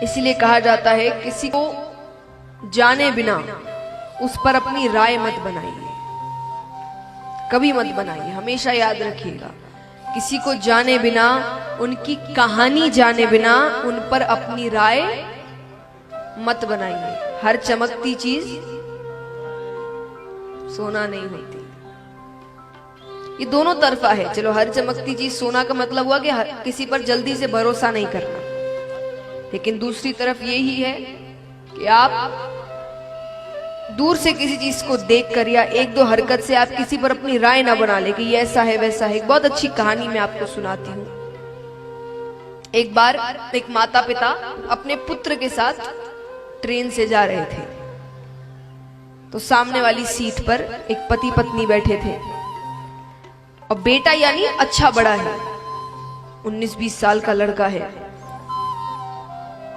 इसीलिए कहा जाता है किसी को जाने बिना उस पर अपनी राय मत बनाइए, कभी मत बनाइए। हमेशा याद रखिएगा, किसी को जाने बिना, उनकी कहानी जाने बिना उन पर अपनी राय मत बनाइए। हर चमकती चीज सोना नहीं होती। ये दोनों तरफा है। चलो, हर चमकती चीज सोना का मतलब हुआ कि किसी पर जल्दी से भरोसा नहीं करना, लेकिन दूसरी तरफ यही है कि आप दूर से किसी चीज को देखकर या एक दो हरकत से आप किसी पर अपनी राय ना बना ले कि ये ऐसा है वैसा है। एक बहुत अच्छी कहानी मैं आपको सुनाती हूँ। एक बार एक माता पिता अपने पुत्र के साथ ट्रेन से जा रहे थे, तो सामने वाली सीट पर एक पति पत्नी बैठे थे और बेटा यानी अच्छा बड़ा है, 19-20 साल का लड़का है।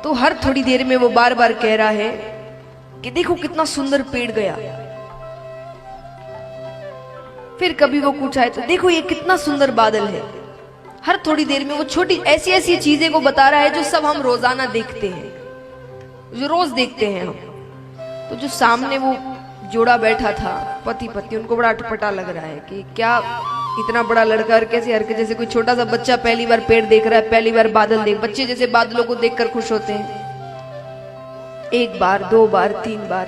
तो हर थोड़ी देर में वो बार बार कह रहा है कि देखो कितना सुंदर पेड़ गया। फिर कभी वो कुछ आए तो देखो ये कितना सुंदर बादल है। हर थोड़ी देर में वो छोटी ऐसी ऐसी चीजें को बता रहा है जो सब हम रोजाना देखते हैं, जो रोज देखते हैं हम। तो जो सामने वो जोड़ा बैठा था, पति पत्नी, उनको बड़ा अटपटा लग रहा है कि क्या इतना बड़ा लड़का और कैसे हर के जैसे कोई छोटा सा बच्चा पहली बार पेड़ देख रहा है, पहली बार बादल देख। बच्चे जैसे बादलों को देखकर खुश होते हैं, एक बार, दो बार, 3 बार।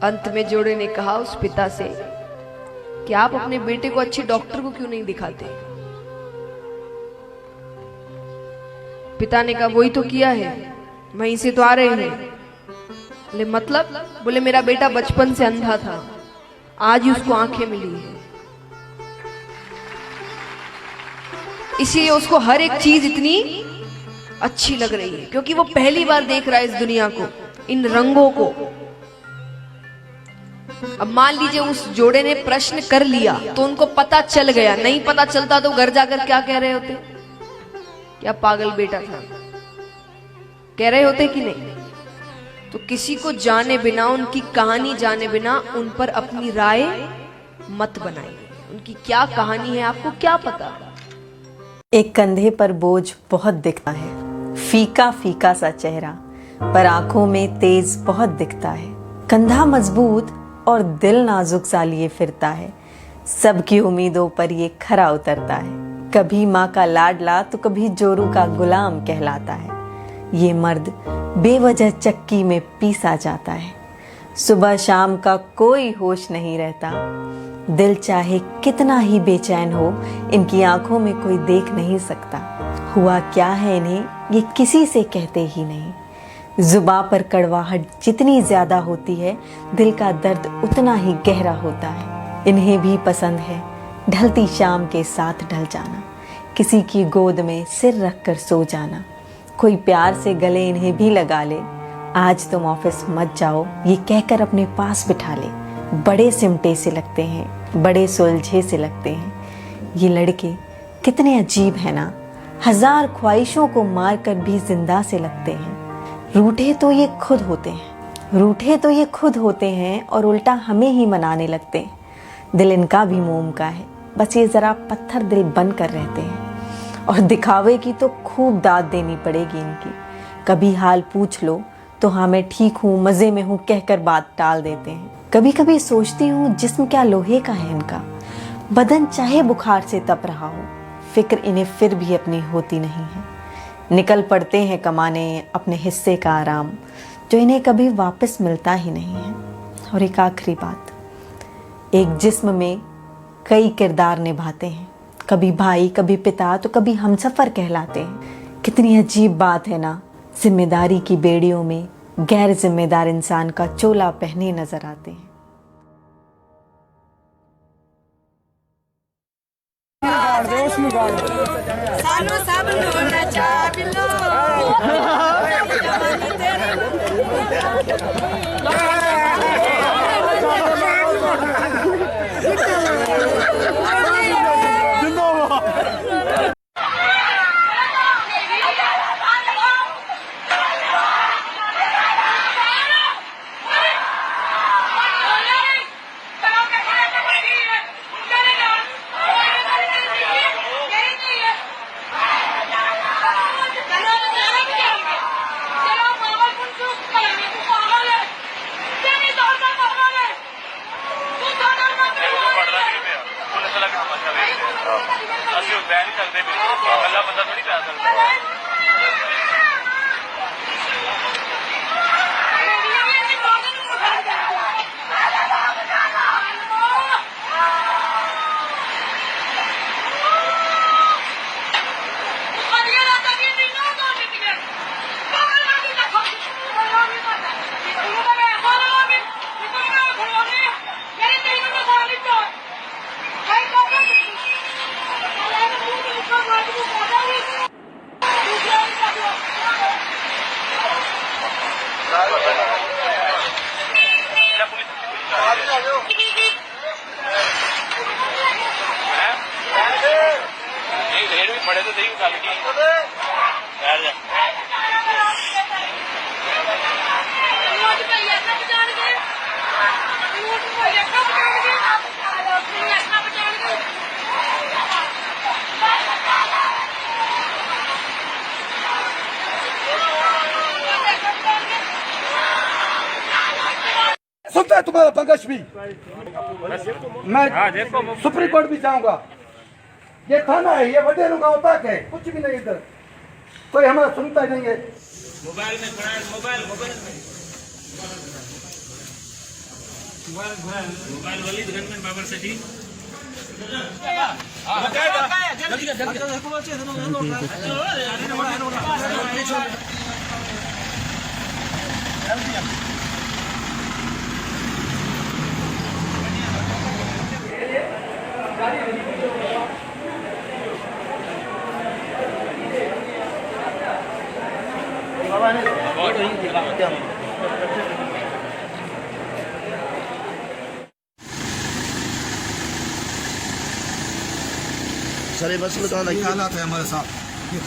अंत में जोड़े ने कहा उस पिता से कि आप अपने बेटे को अच्छे डॉक्टर को क्यों नहीं दिखाते। पिता ने कहा वही तो किया है, वहीं से तो आ रहे हैं। बोले मतलब? बोले मेरा बेटा बचपन से अंधा था, आज ही उसको आंखें मिली है, इसीलिए उसको हर एक चीज इतनी अच्छी लग रही है, क्योंकि वो पहली बार देख रहा है इस दुनिया को, इन रंगों को। अब मान लीजिए उस जोड़े ने प्रश्न कर लिया तो उनको पता चल गया, नहीं पता चलता तो घर जाकर क्या कह रहे होते? क्या पागल बेटा था, कह रहे होते कि नहीं? तो किसी को जाने बिना, उनकी कहानी जाने बिना उन पर अपनी राय मत बनाइए। उनकी क्या कहानी है आपको क्या पता? एक कंधे पर बोझ बहुत दिखता है, फीका फीका सा चेहरा, पर आंखों में तेज बहुत दिखता है। कंधा मजबूत और दिल नाजुक सा लिए फिरता है, सबकी उम्मीदों पर ये खरा उतरता है। कभी माँ का लाडला तो कभी जोरू का गुलाम कहलाता है। ये मर्द बेवजह चक्की में पीसा जाता है, सुबह शाम का कोई होश नहीं रहता। दिल चाहे कितना ही बेचैन हो, इनकी आंखों में कोई देख नहीं सकता। हुआ क्या है इन्हें ये किसी से कहते ही नहीं। जुबां पर कड़वाहट जितनी ज्यादा होती है, दिल का दर्द उतना ही गहरा होता है। इन्हें भी पसंद है ढलती शाम के साथ ढल जाना, किसी की गोद में सिर रखकर सो जाना। कोई प्यार से गले इन्हें भी लगा ले, आज तुम ऑफिस मत जाओ ये कहकर अपने पास बिठा ले। बड़े सिमटे से लगते हैं, बड़े सुलझे से लगते हैं। ये लड़के कितने अजीब हैं ना, 1000 ख्वाहिशों को मार कर भी जिंदा से लगते हैं। रूठे तो ये खुद होते हैं, रूठे तो ये खुद होते हैं और उल्टा हमें ही मनाने लगते हैं। दिल इनका भी मोम का है, बस ये जरा पत्थर दिल बन कर रहते हैं। और दिखावे की तो खूब दाद देनी पड़ेगी इनकी। कभी हाल पूछ लो तो हाँ मैं ठीक हूँ, मजे में हूँ कहकर बात टाल देते हैं। कभी कभी सोचती हूँ जिस्म क्या लोहे का है इनका, बदन चाहे बुखार से तप रहा हो, फिक्र इन्हें फिर भी अपनी होती नहीं है। निकल पड़ते हैं कमाने अपने हिस्से का आराम, जो इन्हें कभी वापस मिलता ही नहीं है। और एक आखिरी बात, एक जिस्म में कई किरदार निभाते हैं, कभी भाई, कभी पिता, तो कभी हमसफर कहलाते हैं। कितनी अजीब बात है ना, जिम्मेदारी की बेड़ियों में गैर जिम्मेदार इंसान का चोला पहने नजर आते हैं। ਅਸੀਂ ਉਹ ਬੈਨ ਕਰਦੇ ਬਿਲਕੁਲ ਇਕੱਲਾ ਬੰਦਾ ਥੋੜੀ ਪੈ ਸਕਦਾ नहीं रेड भी पड़े तो सही गल की बैठ जा सुनता है तुम्हारा पंकज भी मैं सुप्रीम कोर्ट भी जाऊंगा। ये थाना है, ये वडेरू का औताक है, कुछ भी नहीं इधर कोई हमारा सुनता ही नहीं है। मोबाइल में मोबाइल वाली गनमैन बाबर सेठी सर ये मसला कहाँ ये हालात है हमारे साथ।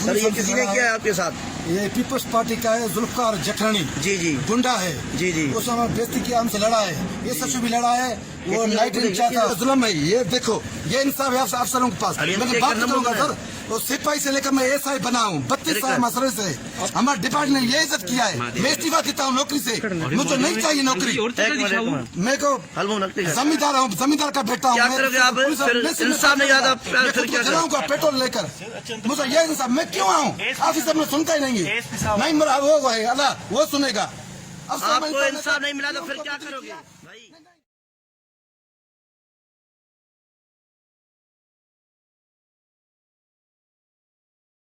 सर ये किसी ने किया है आपके साथ? ये पीपल्स पार्टी का है, जुल्फकार जखरानी जी जी गुंडा है। जी जी उस समय बेइज्जती किया, हमसे लड़ा है, ये सच भी लड़ा है। वो लाइटिंग चाहता जुल्म है। ये देखो ये इंसाफ है अफसरों के पास। मैं बात करूंगा सर, वो सिपाही से लेकर मैं एसआई बना हूँ 32 साल मसले से। हमारे डिपार्टमेंट ने ये इज्जत किया है। मैं इस्तीफा देता हूँ नौकरी से, मुझे नहीं चाहिए नौकरी। मैं को जमींदार हूँ, जमींदार का बेटा हूँ। इंसाफ नहीं आता चलाऊंगा पेट्रोल लेकर, मुझे ये इंसाफ मैं क्यों आऊँ? ऑफिसर ने सुनता ही नहीं है। नहीं मेरा वो है अल्लाह वो सुनेगा। आपको इंसाफ नहीं मिला तो फिर क्या करोगे?